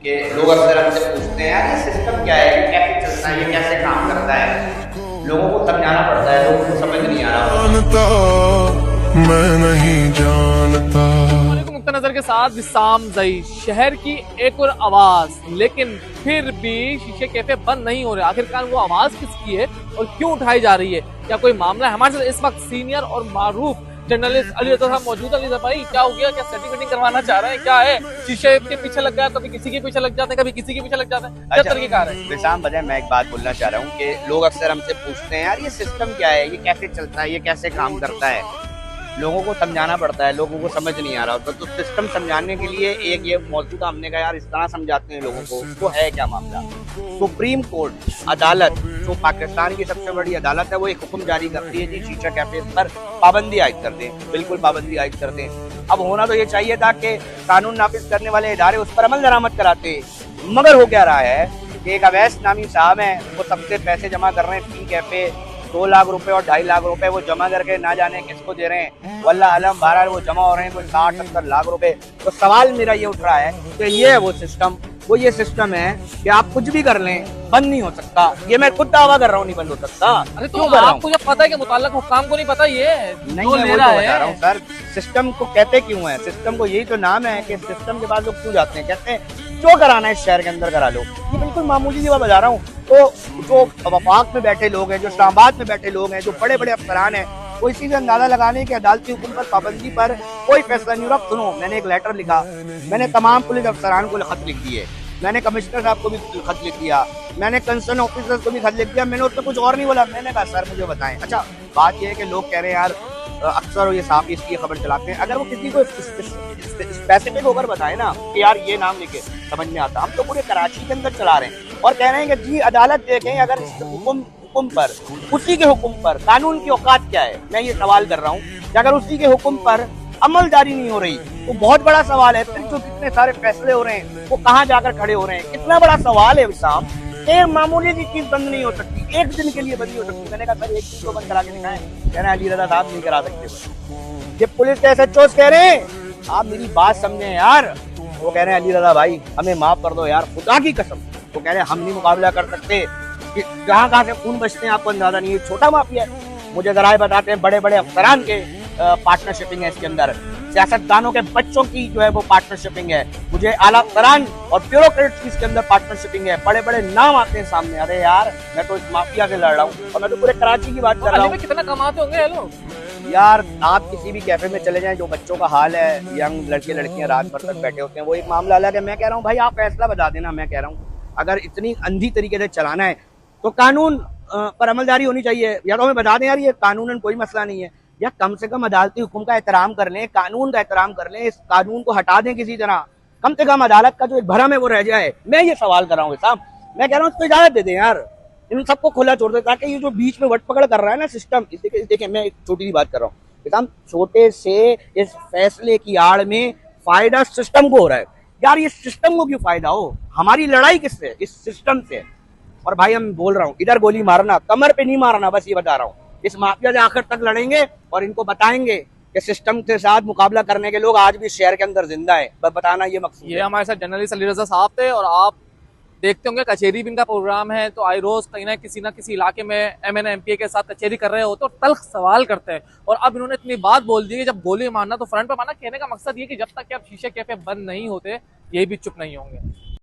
कि लोग अक्सर हमसे पूछते हैं यार ये सिस्टम क्या है, ये कैसे चलता है, ये कैसे काम करता है। लोगों को समझाना पड़ता है, लोगों को समझ नहीं आ रहा। मैं नहीं जानता। नुक्ता नजर के साथ विसाम जई शहर की एक और आवाज, लेकिन फिर भी शीशे कैफे बंद नहीं हो रहे। आखिरकार वो आवाज किसकी है और क्यों उठाई जा रही है? क्या कोई मामला है? हमारे साथ इस वक्त सीनियर और मारूफ जर्नलिस्ट अली रजा साहब मौजूद है। अली रजा भाई, क्या हो गया? क्या सेटिंग वेटिंग करवाना चाह रहे हैं? क्या है? शीशे के पीछे लग गया, कभी किसी के पीछे लग जाते हैं, कभी किसी के पीछे लग जाते हैं, क्या तरीकेकार है? विशाम बजाय मैं एक बात बोलना चाह रहा हूँ कि लोग अक्सर हमसे पूछते हैं यार ये सिस्टम क्या है, ये कैसे चलता है, ये कैसे काम करता है। लोगों को समझाना पड़ता है, लोगों को समझ नहीं आ रहा होता। तो सिस्टम समझाने के लिए एक ये मौजूद था, हमने कहा यार इस तरह समझाते हैं लोगों को। वो है क्या मामला? सुप्रीम कोर्ट अदालत जो पाकिस्तान की सबसे बड़ी अदालत है, वो एक हुक्म जारी करती है कि शीशा कैफे पर पाबंदी आयद कर दें, बिल्कुल पाबंदी आयद कर दें। अब होना तो ये चाहिए था कि कानून नाफिज करने वाले इदारे उस पर अमल दरामद कराते, मगर हो क्या रहा है कि एक अवैस नामी साहब है, वो सबसे पैसे जमा कर रहे हैं। टी कैफे 2 लाख रुपए और 2.5 लाख रुपए वो जमा करके ना जाने किसको दे रहे हैं, वल्लाह आलम। बहरहाल वो जमा हो रहे हैं कोई 60-70 लाख रुपए। तो सवाल मेरा ये उठ रहा है कि ये है वो सिस्टम, वो ये सिस्टम है कि आप कुछ भी कर लें, बंद नहीं हो सकता। ये मैं खुद दावा कर रहा हूँ, नहीं बंद हो सकता। अरे तो आपको जब पता है कि मुताल्लिक हुक्काम को नहीं पता, ये नहीं, मैं वही तो बता रहा हूँ सर। सिस्टम को कहते क्यों है? सिस्टम को यही तो नाम है कि सिस्टम के बाद लोग क्यों जाते हैं, कहते हैं जो कराना है इस शहर के अंदर करा लो। ये बिल्कुल मामूली सी बात बता रहा हूँ। तो जो वफाक में बैठे लोग हैं, जो इस्लामाबाद में बैठे लोग हैं, जो बड़े बड़े अफसरान हैं, वो इसी से अंदाजा लगाने के अदालती हुक्म पर पाबंदी पर कोई फैसला नहीं हो रहा। सुनो, मैंने एक लेटर लिखा, मैंने तमाम पुलिस अफसरान को खत लिख दिए, मैंने कमिश्नर साहब को भी खत लिख दिया, मैंने कंसर्न ऑफिसर्स को भी खत लिख दिया। मैंने उसमें कुछ और नहीं बोला, मैंने कहा सर मुझे बताएं। अच्छा, बात यह है कि लोग कह रहे हैं यार अक्सर ये साहब इसकी खबर चलाते हैं। अगर वो किसी को स्पेसिफिक होकर बताए ना कि यार ये नाम लेके, समझ में आता। हम तो पूरे कराची के अंदर चला रहे हैं और कह रहे हैं कि जी अदालत देखें अगर हुक्म पर, उसी के हुक्म पर, कानून की औकात क्या है? मैं ये सवाल कर रहा हूँ कि अगर उसी के हुक्म पर अमलदारी नहीं हो रही तो बहुत बड़ा सवाल है। फिर जो कितने सारे फैसले हो रहे हैं वो कहाँ जाकर खड़े हो रहे हैं, कितना बड़ा सवाल है विशाम। एक मामूली सी चीज बंद नहीं हो सकती, एक दिन के लिए बंद नहीं हो सकती। मैंने कहा सर एक दिन को बंद करा के दिखाएं। कह रहे हैं अली रजा साहब नहीं करा सकते। ये पुलिस के SHO कह रहे हैं, आप मेरी बात समझे यार। वो कह रहे हैं अली रजा भाई हमें माफ कर दो यार, खुदा की कसम। वो कह रहे हैं हम नहीं मुकाबला कर सकते, जहाँ कहाँ से खून बचते हैं आपको अंदाजा नहीं है। छोटा माफिया है, मुझे जराए बताते हैं बड़े बड़े अफसरान के पार्टनरशिपिंग है इसके अंदर, सियासतदानों के बच्चों की जो है वो पार्टनरशिपिंग है, मुझे आला अफसरान और ब्यूरोक्रेट्स की इसके अंदर पार्टनरशिपिंग है। बड़े बड़े नाम आते हैं सामने। अरे यार मैं तो इस माफिया से लड़ रहा हूँ और मैं तो पूरे कराची की बात कर रहा हूँ। कितना कमाते होंगे ये लोग? यार आप किसी भी कैफे में चले जाएं, जो बच्चों का हाल है, यंग लड़के लड़कियां रात भर तक बैठे होते हैं, वो एक मामला अलग है। मैं कह रहा हूँ भाई आप फैसला बता देना। मैं कह रहा हूँ अगर इतनी अंधी तरीके से चलाना है तो कानून पर अमलदारी होनी चाहिए। या तो हमें बता दें यार ये कानूनन कोई मसला नहीं है, या कम से कम अदालती हुक्म का एहतराम कर लें, कानून का एहतराम कर लें, इस कानून को हटा दें किसी तरह। कम से कम अदालत का जो एक भरम है वो रह जाए। मैं ये सवाल कर रहा हूँ साहब, मैं कह रहा हूँ इसको इजाजत दे दें यार, इन सबको खुला छोड़ दे, ताकि ये जो बीच में वट पकड़ कर रहा है ना सिस्टम। देखिए मैं एक छोटी सी बात कर रहा हूँ, छोटे से इस फैसले की आड़ में फायदा सिस्टम को हो रहा है। यार ये सिस्टम को क्यों फायदा हो? हमारी लड़ाई किससे? इस सिस्टम से। और भाई हम बोल रहा हूँ इधर गोली मारना, कमर पे नहीं मारना, बस ये बता रहा हूँ। इस माफिया से आखिर तक लड़ेंगे और इनको बताएंगे कि सिस्टम के साथ मुकाबला करने के लोग आज भी शहर के अंदर जिंदा है। बस बताना ये मकसद। ये हमारे साथ जर्नलिस्ट अली रजा साहब थे। और आप देखते होंगे कचहरी भी इनका प्रोग्राम है, तो आई रोज कहीं ना किसी इलाके में MNA MPA के साथ कचहरी कर रहे होते और तल्ख सवाल करते हैं। और अब इन्होंने इतनी बात बोल दी कि जब गोली मारना तो फ्रंट पे मारना। कहने का मकसद ये कि जब तक कि आप शीशे कैफे बंद नहीं होते, ये भी चुप नहीं होंगे।